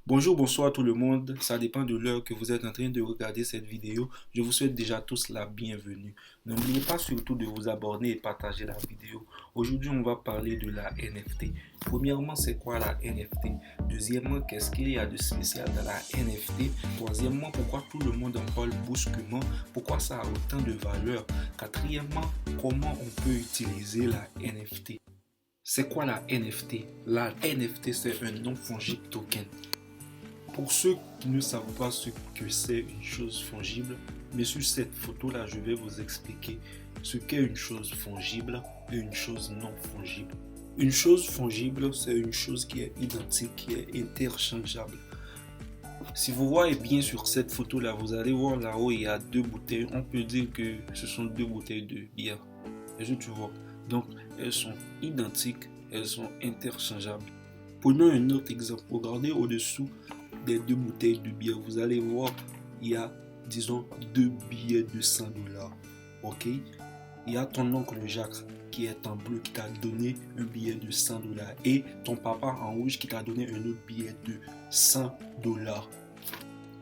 Bonjour, bonsoir tout le monde. Ça dépend de l'heure que vous êtes en train de regarder cette vidéo. Je vous souhaite déjà tous la bienvenue. N'oubliez pas surtout de vous abonner et partager la vidéo. Aujourd'hui, on va parler de la NFT. Premièrement, c'est quoi la NFT? Deuxièmement, qu'est-ce qu'il y a de spécial dans la NFT? Troisièmement, pourquoi tout le monde en parle brusquement? Pourquoi ça a autant de valeur? Quatrièmement, comment on peut utiliser la NFT? C'est quoi la NFT? La NFT, c'est un non-fungible token. Pour ceux qui ne savent pas ce que c'est une chose fongible, mais sur cette photo-là, je vais vous expliquer ce qu'est une chose fongible et une chose non fongible. Une chose fongible, c'est une chose qui est identique, qui est interchangeable. Si vous voyez bien sur cette photo-là, vous allez voir là-haut, il y a deux bouteilles. On peut dire que ce sont deux bouteilles de bière. Est-ce que tu vois? Donc, elles sont identiques, elles sont interchangeables. Prenons un autre exemple. Regardez au-dessous des deux bouteilles de bière. Vous allez voir, il y a, disons, deux billets de 100 $. Ok? Il y a ton oncle Jacques qui est en bleu qui t'a donné un billet de 100 $ et ton papa en rouge qui t'a donné un autre billet de 100 $.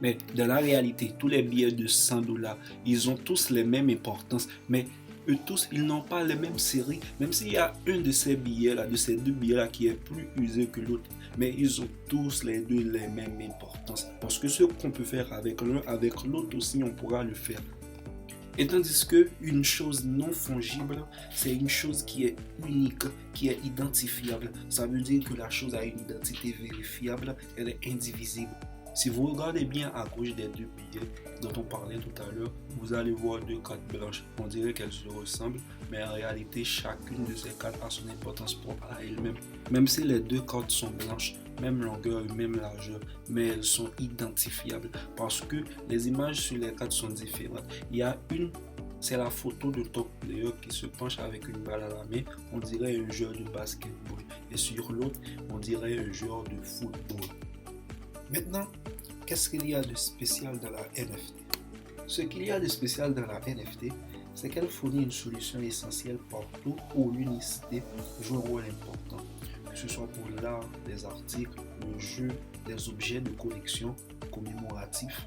Mais dans la réalité, tous les billets de 100 $, ils ont tous les mêmes importances. Mais eux tous, ils n'ont pas les mêmes séries. Même s'il y a un de ces billets-là, de ces deux billets-là qui est plus usé que l'autre. Mais ils ont tous les deux les mêmes importances. Parce que ce qu'on peut faire avec l'un, avec l'autre aussi, on pourra le faire. Et tandis qu'une chose non fongible, c'est une chose qui est unique, qui est identifiable. Ça veut dire que la chose a une identité vérifiable, elle est indivisible. Si vous regardez bien à gauche des deux billets dont on parlait tout à l'heure, vous allez voir deux cartes blanches. On dirait qu'elles se ressemblent, mais en réalité, chacune de ces cartes a son importance propre à elle-même. Même si les deux cartes sont blanches, même longueur et même largeur, mais elles sont identifiables parce que les images sur les cartes sont différentes. Il y a une, c'est la photo de top player qui se penche avec une balle à la main, on dirait un joueur de basketball. Et sur l'autre, on dirait un joueur de football. Maintenant, qu'est-ce qu'il y a de spécial dans la NFT? Ce qu'il y a de spécial dans la NFT, c'est qu'elle fournit une solution essentielle partout où l'unicité joue un rôle important, que ce soit pour l'art, les articles, le jeu, les objets de collection commémoratifs,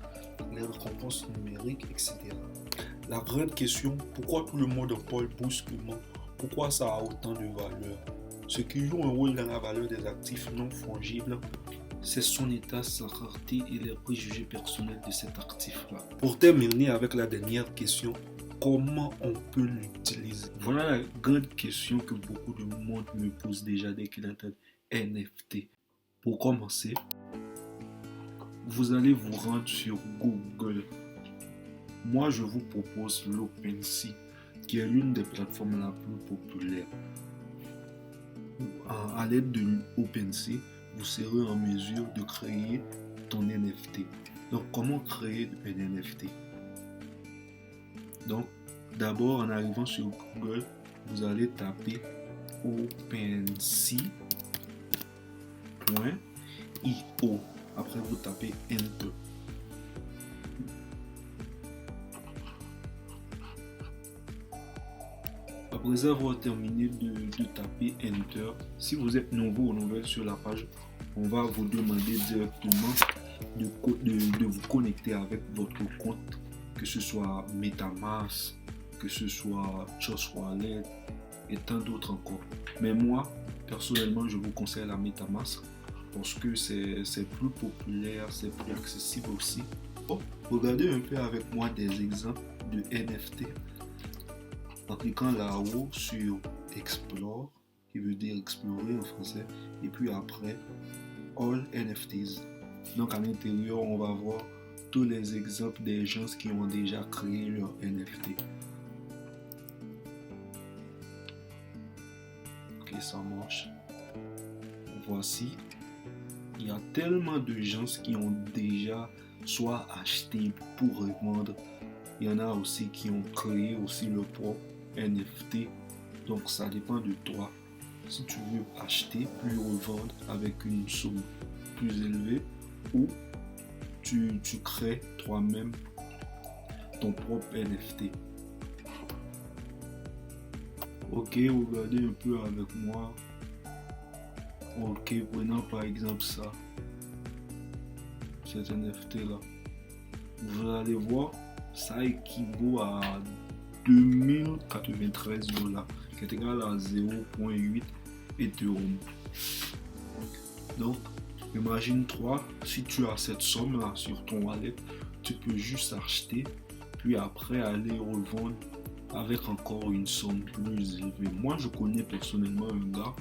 les récompenses numériques, etc. La grande question, pourquoi tout le monde en parle brusquement? Pourquoi ça a autant de valeur? Ce qui joue un rôle dans la valeur des actifs non fongibles, c'est son état, sa rareté et les préjugés personnels de cet actif-là. Pour terminer avec la dernière question, comment on peut l'utiliser? Voilà la grande question que beaucoup de monde me pose déjà dès qu'ils entendent NFT. Pour commencer, vous allez vous rendre sur Google. Moi, je vous propose l'OpenSea, qui est l'une des plateformes la plus populaire. À l'aide de l'OpenSea, vous serez en mesure de créer ton NFT. Donc, comment créer un NFT? Donc, d'abord, en arrivant sur Google, vous allez taper OpenSea.io. Après, vous tapez Enter. Après avoir terminé de taper Enter, si vous êtes nouveau ou nouvelle sur la page, on va vous demander directement de vous connecter avec votre compte, que ce soit MetaMask, que ce soit Trust Wallet et tant d'autres encore. Mais moi, personnellement, je vous conseille la MetaMask parce que c'est plus populaire, c'est plus accessible aussi. Bon, regardez un peu avec moi des exemples de NFT en cliquant là-haut sur Explore, qui veut dire explorer en français, et puis après All NFTs. Donc à l'intérieur, on va voir tous les exemples des gens qui ont déjà créé leur NFT. Ok, ça marche. Voici. Il y a tellement de gens qui ont déjà soit acheté pour revendre. Il y en a aussi qui ont créé aussi leur propre NFT. Donc ça dépend de toi. Si tu veux acheter puis revendre avec une somme plus élevée ou tu crées toi-même ton propre NFT. Ok, regardez un peu avec moi. Ok, prenons par exemple ça. cet NFT là. Vous allez voir, ça équivaut à 2093 $, qui est égal à 0,8 Ethereum. Donc, imagine-toi, si tu as cette somme là sur ton wallet, tu peux juste acheter, puis après aller revendre avec encore une somme plus élevée. Moi, je connais personnellement un gars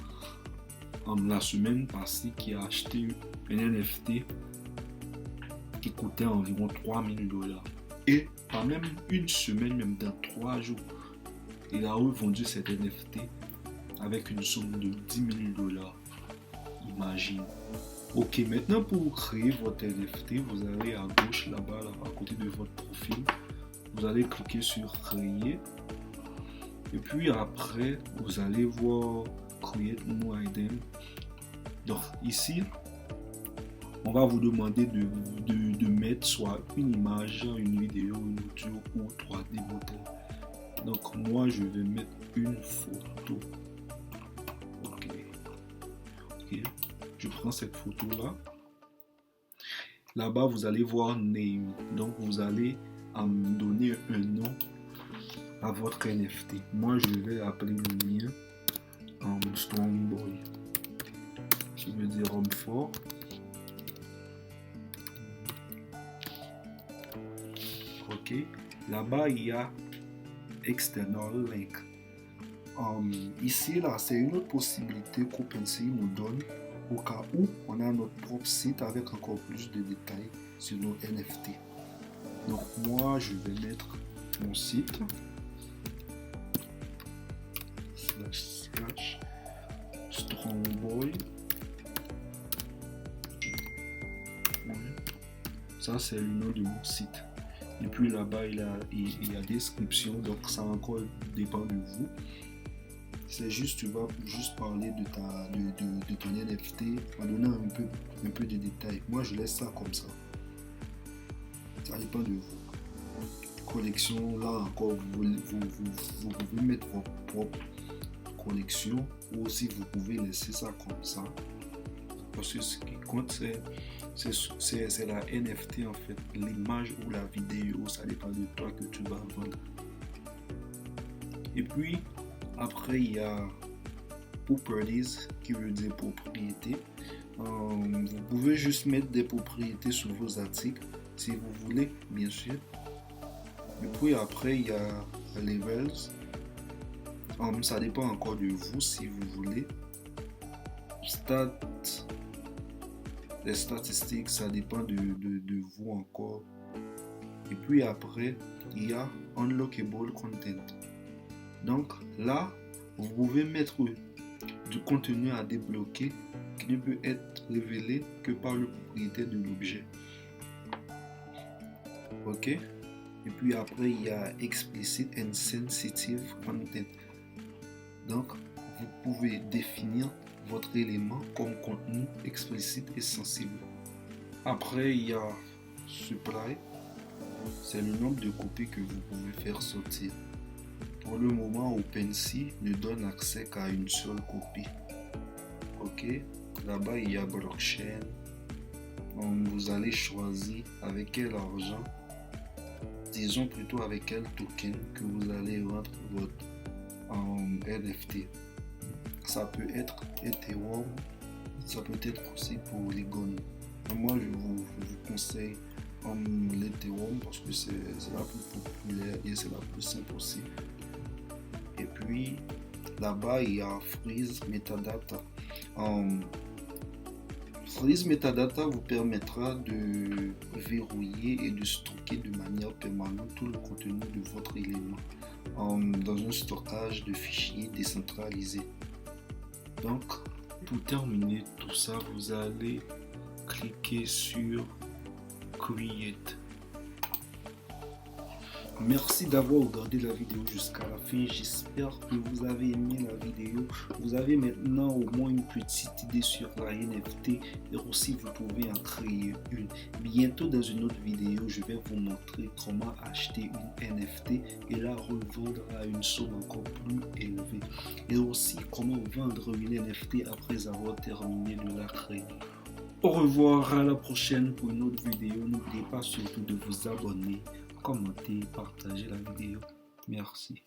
la semaine passée qui a acheté un NFT qui coûtait environ 3000 $. Et pas même une semaine, même dans 3 jours, il a revendu cet NFT avec une somme de 10 000 $. Imagine. Ok, maintenant pour créer votre NFT, vous allez à gauche là-bas, à côté de votre profil. Vous allez cliquer sur créer. Et puis après, vous allez voir Create New Item. Donc ici, on va vous demander de mettre soit une image, une vidéo, une audio ou 3D modèle. Donc moi, je vais mettre une photo. Ok. Je prends cette photo là. Là-bas, vous allez voir Name. Donc vous allez donner un nom à votre NFT. Moi, je vais appeler le mien Strongboy. Je veux dire homme fort. Ok. Là-bas, il y a External Link. Ici, là, c'est une autre possibilité qu'OpenSea nous donne au cas où on a notre propre site avec encore plus de détails sur nos NFT. Donc, moi, je vais mettre mon site. / Strongboy. Ça, c'est le nom de mon site. Et puis là-bas, il y a description, donc ça encore dépend de vous. C'est juste, tu vas juste parler de ton NFT en donnant un peu de détails. Moi, je laisse ça comme ça. Ça dépend de vous. Collection, là encore, vous pouvez mettre votre propre collection ou aussi vous pouvez laisser ça comme ça. Parce que ce qui compte, c'est la NFT en fait, l'image ou la vidéo, ça dépend de toi que tu vas vendre. Et puis, après, il y a Properties, qui veut dire propriété. Vous pouvez juste mettre des propriétés sur vos articles, si vous voulez, bien sûr. Et puis après, il y a Levels. Ça dépend encore de vous, si vous voulez. Les statistiques, ça dépend de vous encore. Et puis après, il y a Unlockable Content. Donc là, vous pouvez mettre du contenu à débloquer qui ne peut être révélé que par le propriétaire de l'objet. Ok? Et puis après, il y a Explicit and Sensitive Content. Donc, vous pouvez définir votre élément comme contenu explicite et sensible. Après, il y a Supply. C'est le nombre de copies que vous pouvez faire sortir. Pour le moment, OpenSea ne donne accès qu'à une seule copie. Ok, là-bas il y a Blockchain. Vous allez choisir avec quel argent, disons plutôt avec quel token que vous allez vendre votre NFT. Ça peut être Ethereum, ça peut être aussi Polygon. Moi je vous conseille l'Ethereum parce que c'est la plus populaire et c'est la plus simple aussi. Et puis là-bas il y a Freeze Metadata. Freeze Metadata vous permettra de verrouiller et de stocker de manière permanente tout le contenu de votre élément dans un stockage de fichiers décentralisé. Donc pour terminer tout ça, vous allez cliquer sur Create. Merci d'avoir regardé la vidéo jusqu'à la fin. J'espère que vous avez aimé la vidéo. Vous avez maintenant au moins une petite idée sur la NFT et aussi vous pouvez en créer une. Bientôt dans une autre vidéo, je vais vous montrer comment acheter une NFT et la revendre à une somme encore plus élevée. Et aussi comment vendre une NFT après avoir terminé de la créer. Au revoir, à la prochaine pour une autre vidéo. N'oubliez pas surtout de vous abonner, commenter, partager la vidéo. Merci.